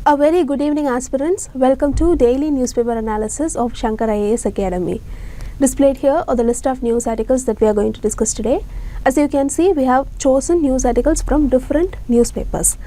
A very good evening, aspirants. Welcome to daily newspaper analysis of Shankar IAS Academy. Displayed here are the list of news articles that we are going to discuss today. As you can see, we have chosen news articles from different newspapers.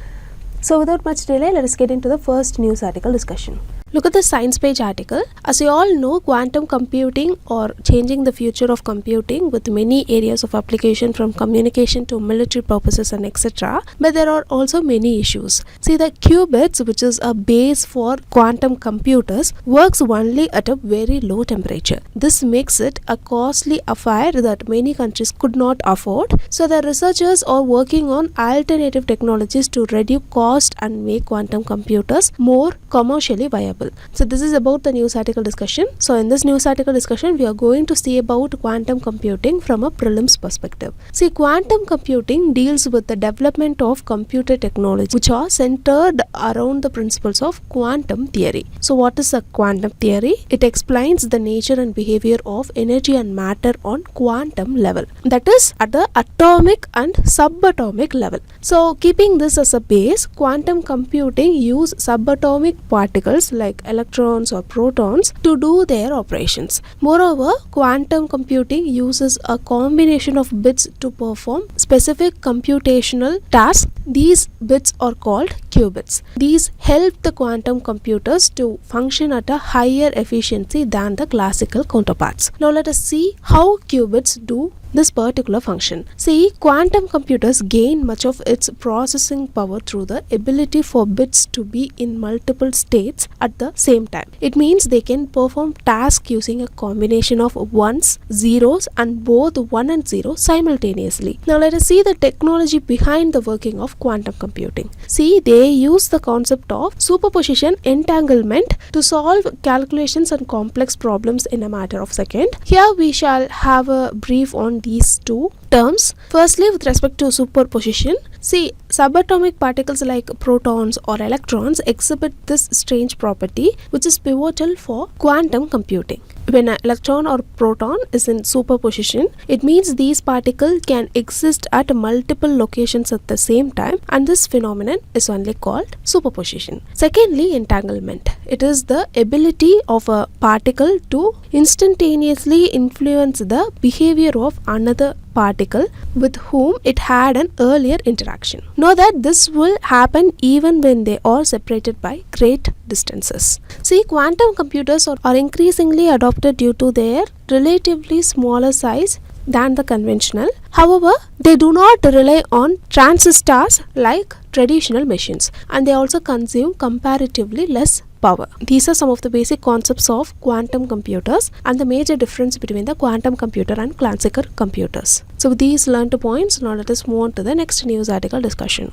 So without much delay, let us get into the first news article discussion. Look at the science page article. As you all know, quantum computing or changing the future of computing with many areas of application from communication to military purposes and etc. But there are also many issues. See, the qubits, which is a base for quantum computers, works only at a very low temperature. This makes it a costly affair that many countries could not afford. So the researchers are working on alternative technologies to reduce cost and make quantum computers more commercially viable. So this is about the news article discussion. So in this news article discussion, we are going to see about quantum computing from a prelims perspective. See, quantum computing deals with the development of computer technology which are centered around the principles of quantum theory. So what is a quantum theory? It explains the nature and behavior of energy and matter on quantum level, that is at the atomic and subatomic level. So keeping this as a base, quantum computing use subatomic particles like electrons or protons to do their operations. Moreover, quantum computing uses a combination of bits to perform specific computational tasks. These bits are called qubits. These help the quantum computers to function at a higher efficiency than the classical counterparts. Now let us see how qubits do this particular function. See, quantum computers gain much of its processing power through the ability for bits to be in multiple states at the same time. It means they can perform tasks using a combination of ones, zeros and both 1 and 0 simultaneously. Now let us see the technology behind the working of quantum computing. See, they use the concept of superposition entanglement to solve calculations and complex problems in a matter of seconds. Here we shall have a brief on these two terms. Firstly, with respect to superposition, see, subatomic particles like protons or electrons exhibit this strange property which is pivotal for quantum computing. When an electron or proton is in superposition, it means these particles can exist at multiple locations at the same time, and this phenomenon is only called superposition. Secondly, entanglement. It is the ability of a particle to instantaneously influence the behavior of another particle with whom it had an earlier interaction. Know that this will happen even when they are separated by great distances. See, quantum computers are increasingly adopted due to their relatively smaller size than the conventional. However, they do not rely on transistors like traditional machines, and they also consume comparatively less power. These are some of the basic concepts of quantum computers and the major difference between the quantum computer and classical computers. So with these learned points, now let us move on to the next news article discussion.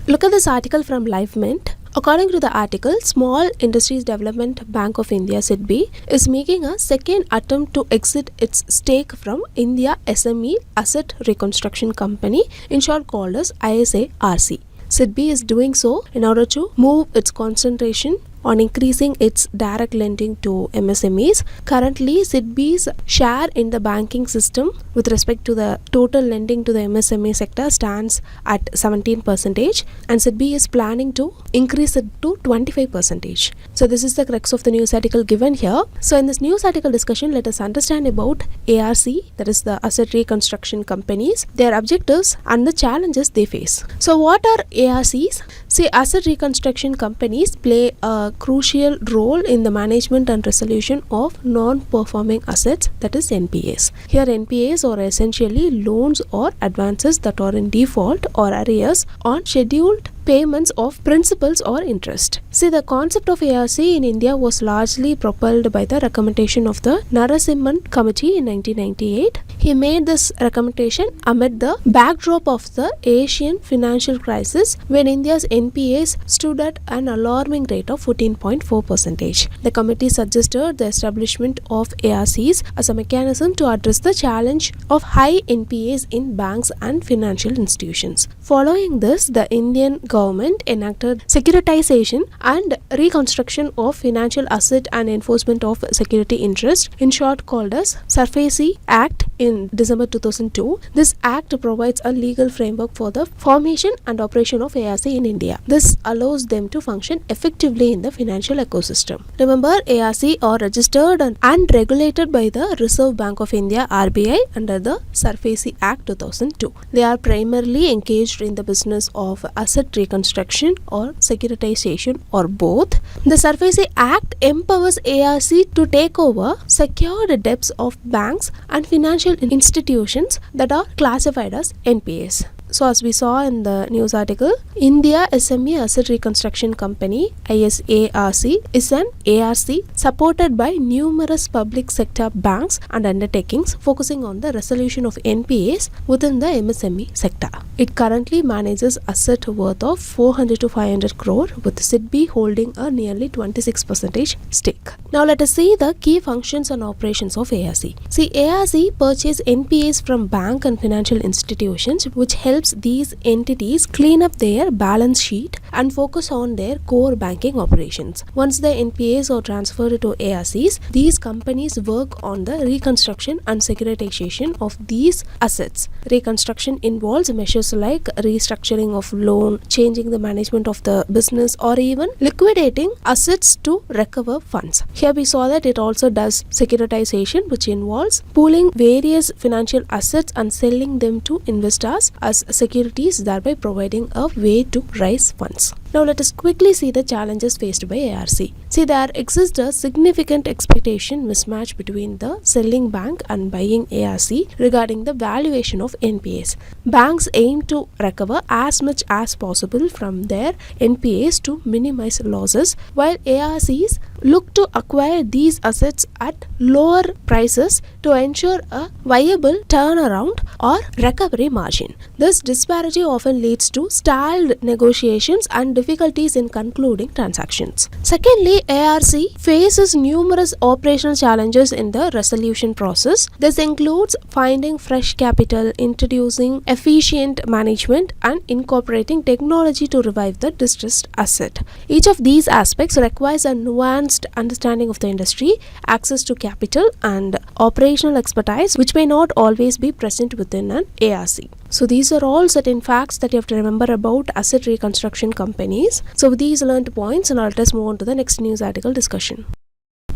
Look at this article from LiveMint. According to the article, Small Industries Development Bank of India (Sidbi) is making a second attempt to exit its stake from India SME Asset Reconstruction Company, in short called as ISARC. Sidbi is doing so in order to move its concentration on increasing its direct lending to MSMEs. Currently, Sidbi's share in the banking system with respect to the total lending to the MSME sector stands at 17%, and Sidbi is planning to increase it to 25%. So this is the crux of the news article given here. So in this news article discussion, let us understand about ARC, that is the Asset Reconstruction Companies, their objectives and the challenges they face. So what are ARCs? See, Asset Reconstruction Companies play a crucial role in the management and resolution of non-performing assets, that is NPAs. Here NPAs are essentially loans or advances that are in default or arrears on scheduled payments of principals or interest. See, the concept of ARC in India was largely propelled by the recommendation of the Narasimhan Committee in 1998. He made this recommendation amid the backdrop of the Asian financial crisis when India's NPAs stood at an alarming rate of 14.4%. The committee suggested the establishment of ARCs as a mechanism to address the challenge of high NPAs in banks and financial institutions. Following this, the Indian government enacted securitization and reconstruction of financial asset and enforcement of security interest, in short called as SARFAESI Act in December 2002. This act provides a legal framework for the formation and operation of ARC in India. This allows them to function effectively in the financial ecosystem. Remember, ARC are registered and regulated by the Reserve Bank of India (RBI) under the SARFAESI Act 2002. They are primarily engaged in the business of asset reconstruction or securitization or both. The SARFAESI Act empowers ARC to take over secured debts of banks and financial institutions that are classified as NPAs. So as we saw in the news article, India SME Asset Reconstruction Company ISARC is an ARC supported by numerous public sector banks and undertakings focusing on the resolution of NPAs within the MSME sector. It currently manages asset worth of 400 to 500 crore with Sidbi holding a nearly 26% stake. Now let us see the key functions and operations of ARC. See, ARC purchases NPAs from bank and financial institutions, which helps these entities clean up their balance sheet and focus on their core banking operations. Once the NPAs are transferred to ARCs, these companies work on the reconstruction and securitization of these assets. Reconstruction involves measures like restructuring of loan, changing the management of the business, or even liquidating assets to recover funds. Here we saw that it also does securitization, which involves pooling various financial assets and selling them to investors as securities, thereby providing a way to raise funds. Now let us quickly see the challenges faced by ARC. See, there exists a significant expectation mismatch between the selling bank and buying ARC regarding the valuation of NPAs. Banks aim to recover as much as possible from their NPAs to minimize losses, while ARCs look to acquire these assets at lower prices to ensure a viable turnaround or recovery margin. This disparity often leads to stalled negotiations and difficulties in concluding transactions. Secondly, ARC faces numerous operational challenges in the resolution process. This includes finding fresh capital, introducing efficient management, and incorporating technology to revive the distressed asset. Each of these aspects requires a nuanced understanding of the industry, access to capital, and operational expertise, which may not always be present within an ARC. So these are all certain facts that you have to remember about asset reconstruction companies. So with these learned points, now let us move on to the next news article discussion.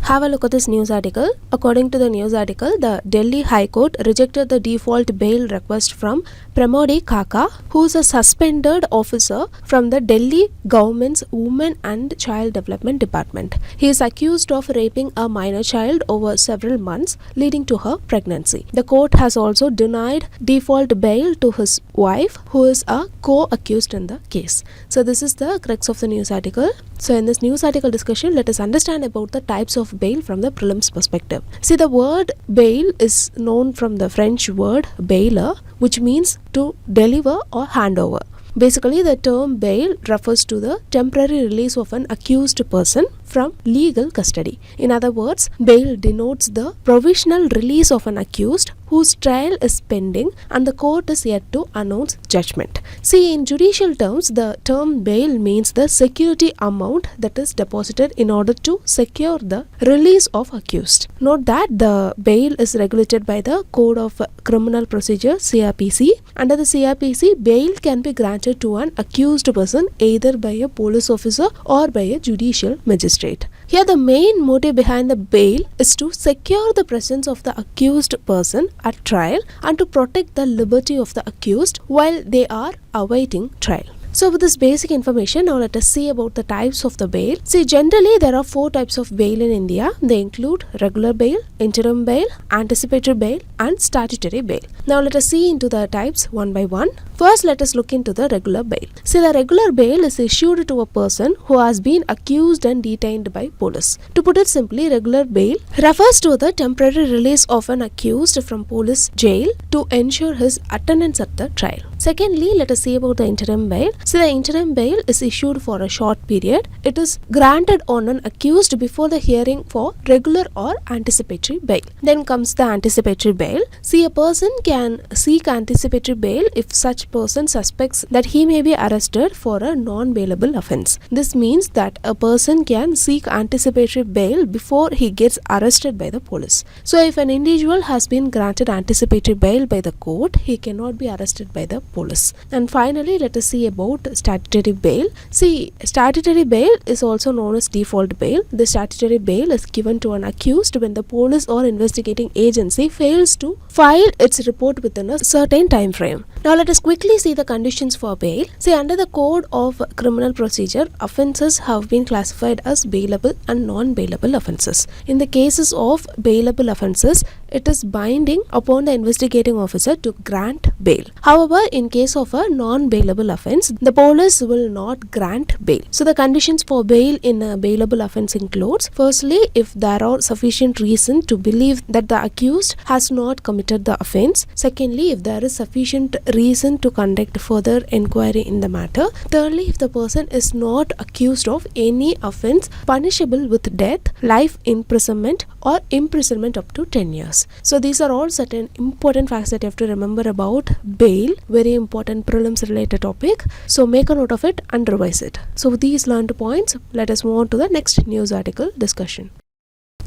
Have a look at this news article. According to the news article, the Delhi High Court rejected the default bail request from Pramodi Khakha, who is a suspended officer from the Delhi government's Women and Child Development Department. He is accused of raping a minor child over several months, leading to her pregnancy. The court has also denied default bail to his wife, who is a co-accused in the case. So this is the crux of the news article. So in this news article discussion, let us understand about the types of bail from the prelims perspective. See, the word bail is known from the French word bailer, which means to deliver or hand over. Basically, the term bail refers to the temporary release of an accused person from legal custody. In other words, bail denotes the provisional release of an accused whose trial is pending and the court is yet to announce judgment. See, in judicial terms, the term bail means the security amount that is deposited in order to secure the release of accused. Note that the bail is regulated by the Code of Criminal Procedure (CRPC). Under the CRPC, bail can be granted to an accused person either by a police officer or by a judicial magistrate. Here, the main motive behind the bail is to secure the presence of the accused person at trial and to protect the liberty of the accused while they are awaiting trial. So with this basic information, now let us see about the types of the bail. See, generally there are 4 types of bail in India. They include regular bail, interim bail, anticipatory bail, and statutory bail. Now let us see into the types one by one. First, let us look into the regular bail. See, the regular bail is issued to a person who has been accused and detained by police. To put it simply, regular bail refers to the temporary release of an accused from police jail to ensure his attendance at the trial. Secondly, let us see about the interim bail. So the interim bail is issued for a short period. It is granted on an accused before the hearing for regular or anticipatory bail. Then comes the anticipatory bail. See, a person can seek anticipatory bail if such person suspects that he may be arrested for a non-bailable offence. This means that a person can seek anticipatory bail before he gets arrested by the police. So if an individual has been granted anticipatory bail by the court, he cannot be arrested by the police. And finally, let us see about statutory bail. See, statutory bail is also known as default bail. The statutory bail is given to an accused when the police or investigating agency fails to file its report within a certain time frame. Now let us quickly see the conditions for bail. See, under the Code of Criminal Procedure, offences have been classified as bailable and non-bailable offences. In the cases of bailable offences, it is binding upon the investigating officer to grant bail. However, in case of a non-bailable offence, the police will not grant bail. So the conditions for bail in a bailable offence includes: firstly, if there are sufficient reason to believe that the accused has not committed the offence. Secondly, if there is sufficient reason to conduct further inquiry in the matter. Thirdly, if the person is not accused of any offence punishable with death, life imprisonment or imprisonment up to 10 years. So these are all certain important facts that you have to remember about bail. Very important prelims related topic. So make a note of it and revise it. So with these learned points, let us move on to the next news article discussion.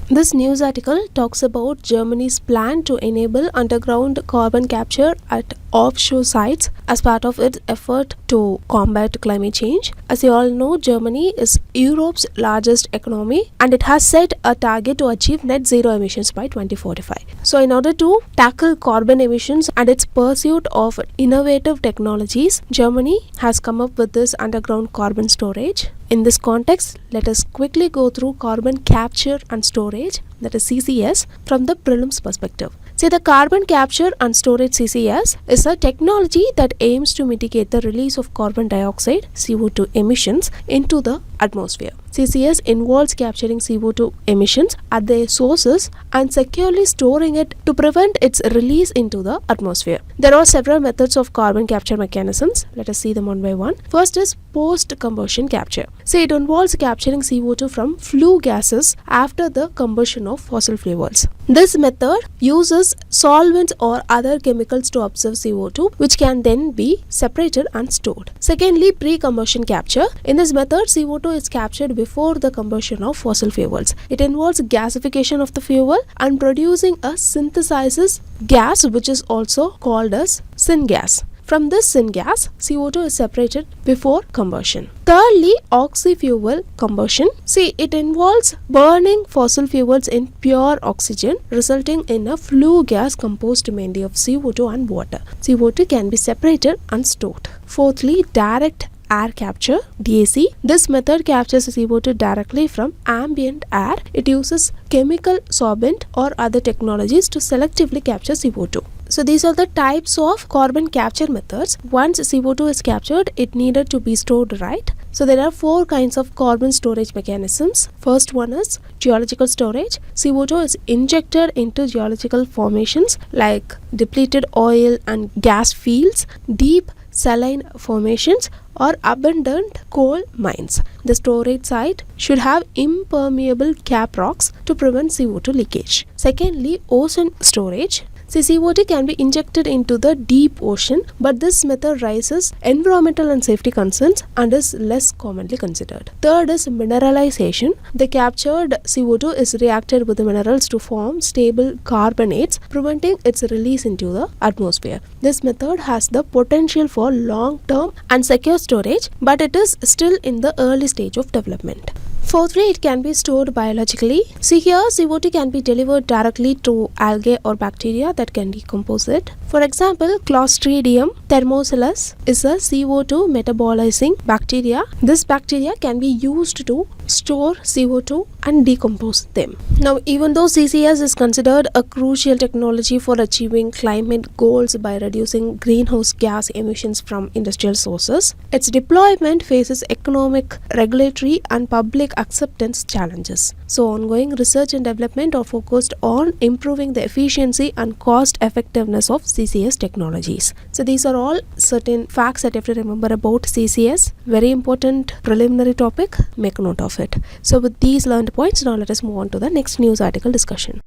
This news article talks about Germany's plan to enable underground carbon capture at offshore sites as part of its effort to combat climate change. As you all know, Germany is Europe's largest economy and it has set a target to achieve net zero emissions by 2045. So in order to tackle carbon emissions and its pursuit of innovative technologies, Germany has come up with this underground carbon storage. In this context, let us quickly go through carbon capture and storage, that is CCS, from the prelims perspective. See, the carbon capture and storage CCS is a technology that aims to mitigate the release of carbon dioxide CO2 emissions into the atmosphere. CCS involves capturing CO2 emissions at their sources and securely storing it to prevent its release into the atmosphere. There are several methods of carbon capture mechanisms. Let us see them one by one. First is post-combustion capture. See, it involves capturing CO2 from flue gases after the combustion of fossil fuels. This method uses solvents or other chemicals to absorb CO2, which can then be separated and stored. Secondly, pre-combustion capture. In this method, CO2 is captured before the combustion of fossil fuels. It involves gasification of the fuel and producing a synthesized gas, which is also called as syngas. From this syngas, CO2 is separated before combustion. Thirdly, oxy-fuel combustion. See, it involves burning fossil fuels in pure oxygen, resulting in a flue gas composed mainly of CO2 and water. CO2 can be separated and stored. Fourthly, direct air capture, DAC. This method captures CO2 directly from ambient air. It uses chemical sorbent or other technologies to selectively capture CO2. So these are the types of carbon capture methods. Once CO2 is captured, it needed to be stored, right? So there are 4 kinds of carbon storage mechanisms. First one is geological storage. CO2 is injected into geological formations like depleted oil and gas fields, deep saline formations, or abundant coal mines. The storage site should have impermeable cap rocks to prevent CO2 leakage. Secondly, ocean storage. See, CO2 can be injected into the deep ocean, but this method raises environmental and safety concerns and is less commonly considered. Third is mineralization. The captured CO2 is reacted with the minerals to form stable carbonates, preventing its release into the atmosphere. This method has the potential for long-term and secure storage, but it is still in the early stage of development. Fourthly, it can be stored biologically. See here, CO2 can be delivered directly to algae or bacteria that can decompose it. For example, Clostridium thermophilus is a CO2 metabolizing bacteria. This bacteria can be used to store CO2 and decompose them. Now, even though CCS is considered a crucial technology for achieving climate goals by reducing greenhouse gas emissions from industrial sources, its deployment faces economic, regulatory and public acceptance challenges. So ongoing research and development are focused on improving the efficiency and cost effectiveness of CCS technologies. So these are all certain facts that you have to remember about CCS. Very important preliminary topic, make note of it. So with these learned points, now let us move on to the next news article discussion.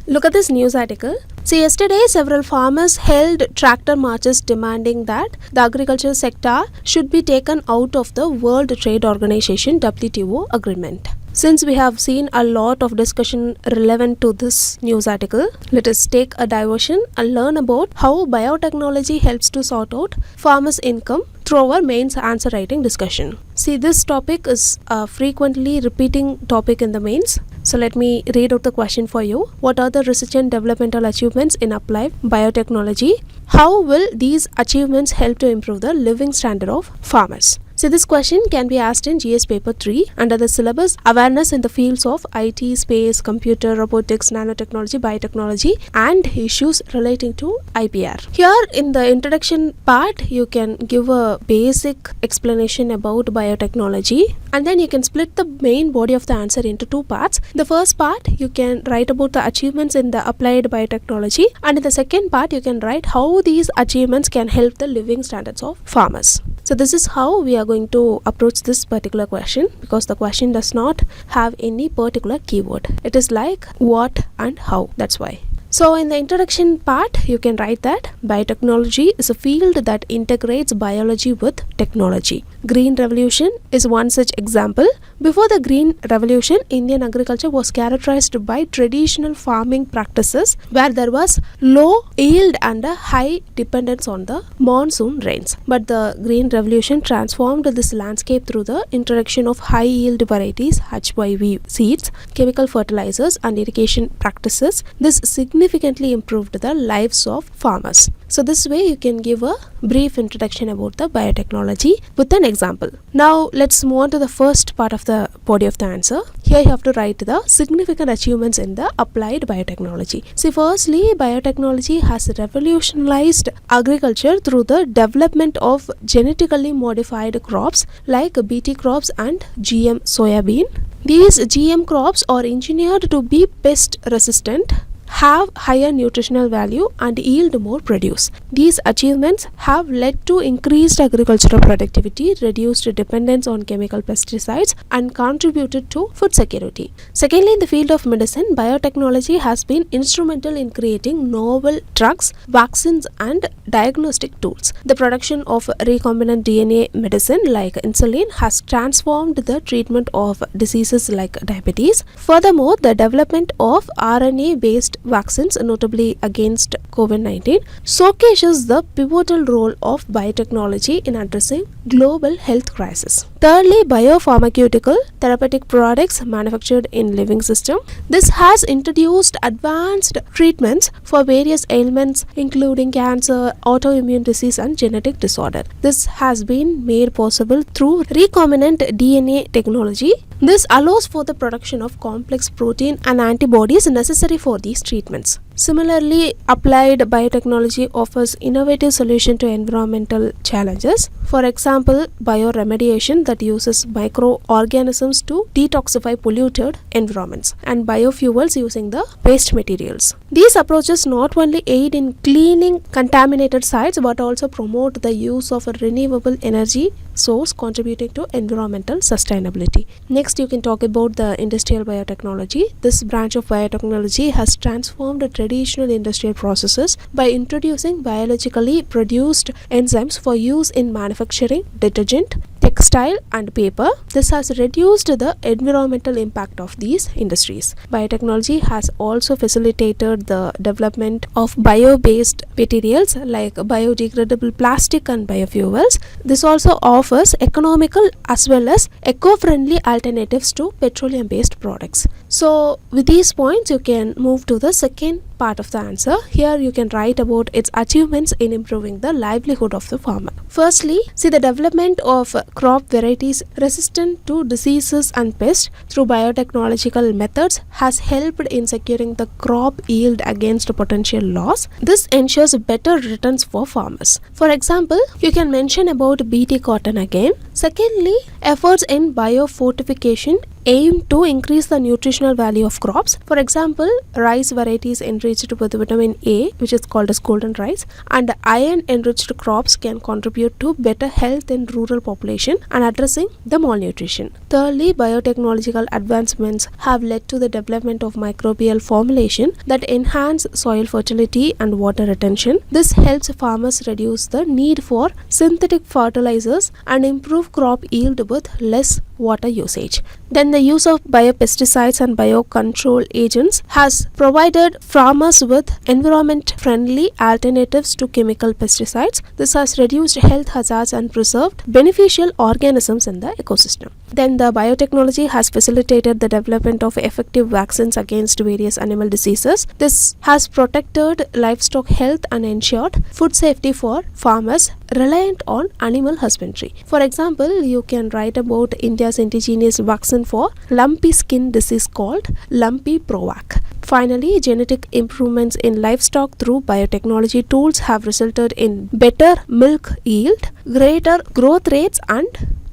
Look at this news article. So yesterday several farmers held tractor marches demanding that the agricultural sector should be taken out of the World Trade Organization WTO agreement. Since we have seen a lot of discussion relevant to this news article, let us take a diversion and learn about how biotechnology helps to sort out farmers' income through our mains answer writing discussion. See, this topic is a frequently repeating topic in the mains. So let me read out the question for you. What are the research and developmental achievements in applied biotechnology? How will these achievements help to improve the living standard of farmers? So this question can be asked in GS paper 3 under the syllabus awareness in the fields of IT, space, computer, robotics, nanotechnology, biotechnology and issues relating to IPR. Here in the introduction part, you can give a basic explanation about biotechnology and then you can split the main body of the answer into two parts. The first part, you can write about the achievements in the applied biotechnology and in the second part, you can write how these achievements can help the living standards of farmers. So this is how we are going to approach this particular question, because the question does not have any particular keyword. It is like what and how. That's why. So in the introduction part, you can write that biotechnology is a field that integrates biology with technology. Green Revolution is one such example. Before the Green Revolution, Indian agriculture was characterized by traditional farming practices where there was low yield and a high dependence on the monsoon rains. But the Green Revolution transformed this landscape through the introduction of high yield varieties, HYV seeds, chemical fertilizers and irrigation practices. This significantly improved the lives of farmers. So this way you can give a brief introduction about the biotechnology with an example. Now let's move on to the first part of the body of the answer. Here you have to write the significant achievements in the applied biotechnology. See, firstly, biotechnology has revolutionized agriculture through the development of genetically modified crops like BT crops and GM soybean. These GM crops are engineered to be pest resistant, have higher nutritional value and yield more produce. These achievements have led to increased agricultural productivity, reduced dependence on chemical pesticides and contributed to food security. Secondly, in the field of medicine, biotechnology has been instrumental in creating novel drugs, vaccines and diagnostic tools. The production of recombinant DNA medicine like insulin has transformed the treatment of diseases like diabetes. Furthermore, the development of RNA-based vaccines, notably against COVID-19, showcases the pivotal role of biotechnology in addressing global health crisis. Thirdly, biopharmaceutical therapeutic products manufactured in living system. This has introduced advanced treatments for various ailments including cancer, autoimmune disease and genetic disorder. This has been made possible through recombinant DNA technology. This allows for the production of complex protein and antibodies necessary for these treatments. Similarly, applied biotechnology offers innovative solutions to environmental challenges. For example, bioremediation that uses microorganisms to detoxify polluted environments and biofuels using the waste materials. These approaches not only aid in cleaning contaminated sites but also promote the use of a renewable energy source, contributing to environmental sustainability. Next, you can talk about the industrial biotechnology. This branch of biotechnology has transformed traditional industrial processes by introducing biologically produced enzymes for use in manufacturing detergent, textile and paper. This has reduced the environmental impact of these industries. Biotechnology has also facilitated the development of bio-based materials like biodegradable plastic and biofuels. This also offers economical as well as eco-friendly alternatives to petroleum-based products. So with these points, you can move to the second part of the answer. Here you can write about its achievements in improving the livelihood of the farmer. Firstly, see the development of crop varieties resistant to diseases and pests through biotechnological methods has helped in securing the crop yield against potential loss. This ensures better returns for farmers. For example, you can mention about BT cotton again. Secondly, efforts in biofortification aim to increase the nutritional value of crops. For example, rice varieties enriched with vitamin A, which is called as golden rice, and iron enriched crops can contribute to better health in rural population and addressing the malnutrition. Thirdly, biotechnological advancements have led to the development of microbial formulation that enhance soil fertility and water retention. This helps farmers reduce the need for synthetic fertilizers and improve crop yield with less water usage. Then the use of biopesticides and biocontrol agents has provided farmers with environment-friendly alternatives to chemical pesticides. This has reduced health hazards and preserved beneficial organisms in the ecosystem. Then the biotechnology has facilitated the development of effective vaccines against various animal diseases. This has protected livestock health and ensured food safety for farmers reliant on animal husbandry. For example, you can write about India's indigenous vaccine for lumpy skin disease called Lumpy Provac. Finally, genetic improvements in livestock through biotechnology tools have resulted in better milk yield, greater growth rates and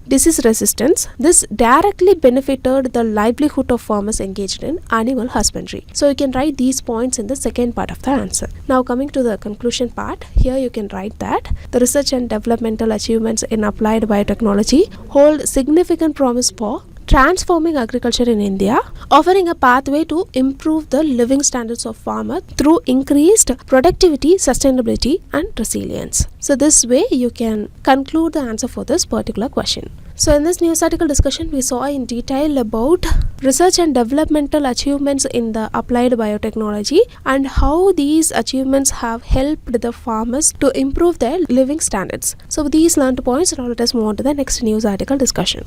disease resistance. This directly benefited the livelihood of farmers engaged in animal husbandry. So you can write these points in the second part of the answer. Now coming to the conclusion part, here you can write that the research and developmental achievements in applied biotechnology hold significant promise for transforming agriculture in India, offering a pathway to improve the living standards of farmers through increased productivity, sustainability and resilience. So this way you can conclude the answer for this particular question. So in this news article discussion, we saw in detail about research and developmental achievements in the applied biotechnology and how these achievements have helped the farmers to improve their living standards. So with these learned points, now let us move on to the next news article discussion.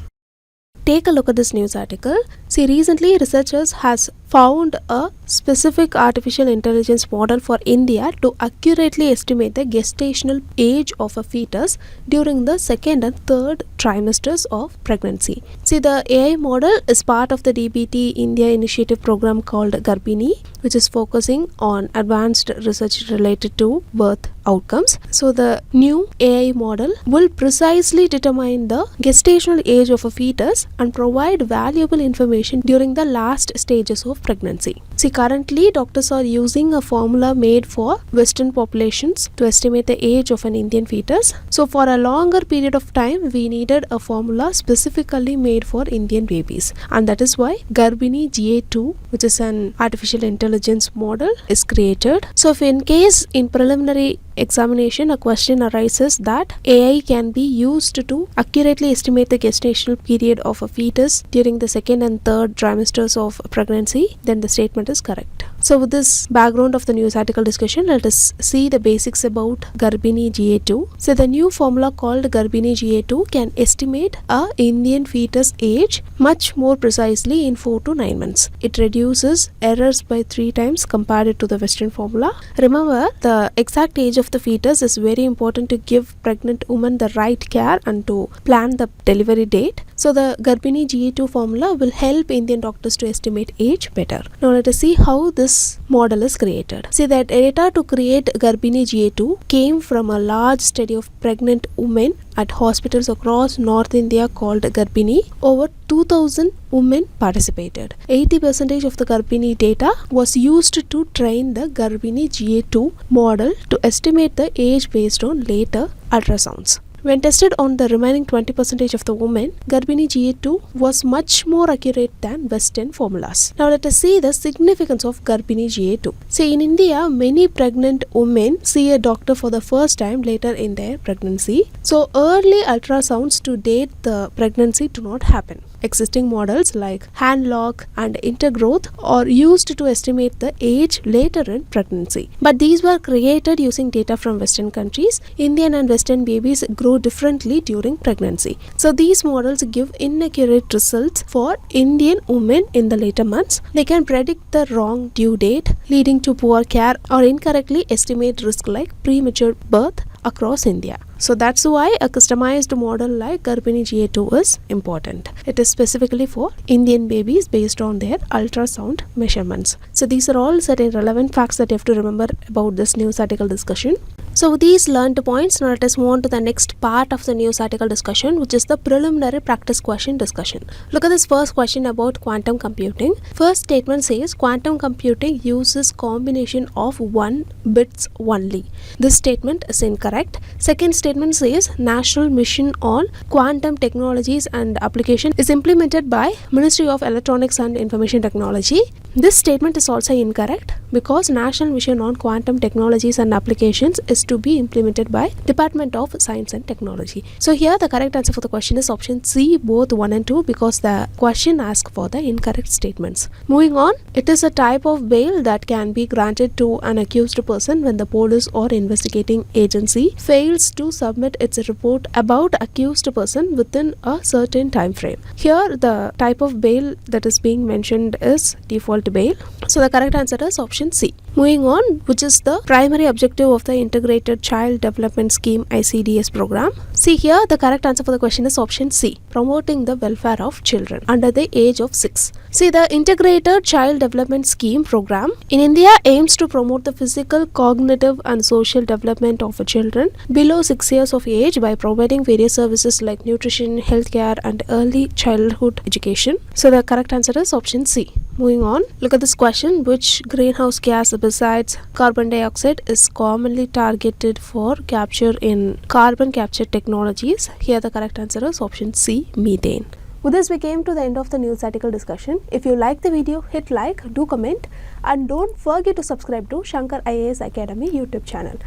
Take a look at this news article. See, recently researchers has found a specific artificial intelligence model for India to accurately estimate the gestational age of a fetus during the second and third trimesters of pregnancy. See, the AI model is part of the DBT India initiative program called Garbini, which is focusing on advanced research related to birth outcomes. So the new AI model will precisely determine the gestational age of a fetus and provide valuable information during the last stages of pregnancy. See, currently doctors are using a formula made for Western populations to estimate the age of an Indian fetus. So for a longer period of time, we needed a formula specifically made for Indian babies, and that is why Garbini GA2, which is an artificial intelligence model, is created. So if in case in preliminary examination a question arises that AI can be used to accurately estimate the gestational period of a fetus during the second and third trimesters of pregnancy, then the statement is correct. So with this background of the news article discussion, let us see the basics about Garbini GA2. So the new formula called Garbini GA2 can estimate a Indian fetus age much more precisely in 4 to 9 months. It reduces errors by 3 times compared to the Western formula. Remember, the exact age of the fetus is very important to give pregnant women the right care and to plan the delivery date. So the Garbini GA2 formula will help Indian doctors to estimate age better. Now let us see how this model is created. See, that data to create Garbini GA2 came from a large study of pregnant women at hospitals across North India called Garbini. Over 2000 women participated. 80% of the Garbini data was used to train the Garbini GA2 model to estimate the age based on later ultrasounds. When tested on the remaining 20% of the women, Garbini GA2 was much more accurate than Western formulas. Now let us see the significance of Garbini GA2. See, in India, many pregnant women see a doctor for the first time later in their pregnancy. So early ultrasounds to date the pregnancy do not happen. existing models like hand lock and intergrowth are used to estimate the age later in pregnancy. But these were created using data from Western countries. Indian and Western babies grow differently during pregnancy. So these models give inaccurate results for Indian women in the later months. They can predict the wrong due date, leading to poor care, or incorrectly estimate risk like premature birth across India. So that's why a customized model like Garbhini GA2 is important. It is specifically for Indian babies based on their ultrasound measurements. So these are all certain relevant facts that you have to remember about this news article discussion. So with these learned points, now let us move on to the next part of the news article discussion, which is the preliminary practice question discussion. Look at this first question about quantum computing. First statement says quantum computing uses combination of 1 bits only. This statement is incorrect. Second statement says National Mission on Quantum Technologies and Application is implemented by Ministry of Electronics and Information Technology. This statement is also incorrect because National Mission on Quantum Technologies and Applications is to be implemented by Department of Science and Technology. So here the correct answer for the question is option C, both 1 and 2, because the question asks for the incorrect statements. Moving on, it is a type of bail that can be granted to an accused person when the police or investigating agency fails to submit its report about accused person within a certain time frame. Here the type of bail that is being mentioned is default bail. So the correct answer is option C. Moving on, which is the primary objective of the Integrated Child Development Scheme ICDS program. See here, the correct answer for the question is option C, promoting the welfare of children under the age of 6. See, the Integrated Child Development Scheme program in India aims to promote the physical, cognitive and social development of children below 6 years of age by providing various services like nutrition, healthcare and early childhood education. So the correct answer is option C. Moving on, look at this question. Which greenhouse gas besides carbon dioxide is commonly targeted for capture in carbon capture technologies? Here the correct answer is option C, methane. With this we came to the end of the news article discussion. If you like the video, hit like, do comment and don't forget to subscribe to Shankar IAS Academy YouTube channel.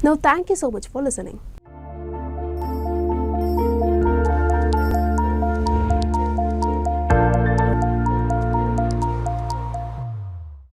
Now thank you so much for listening.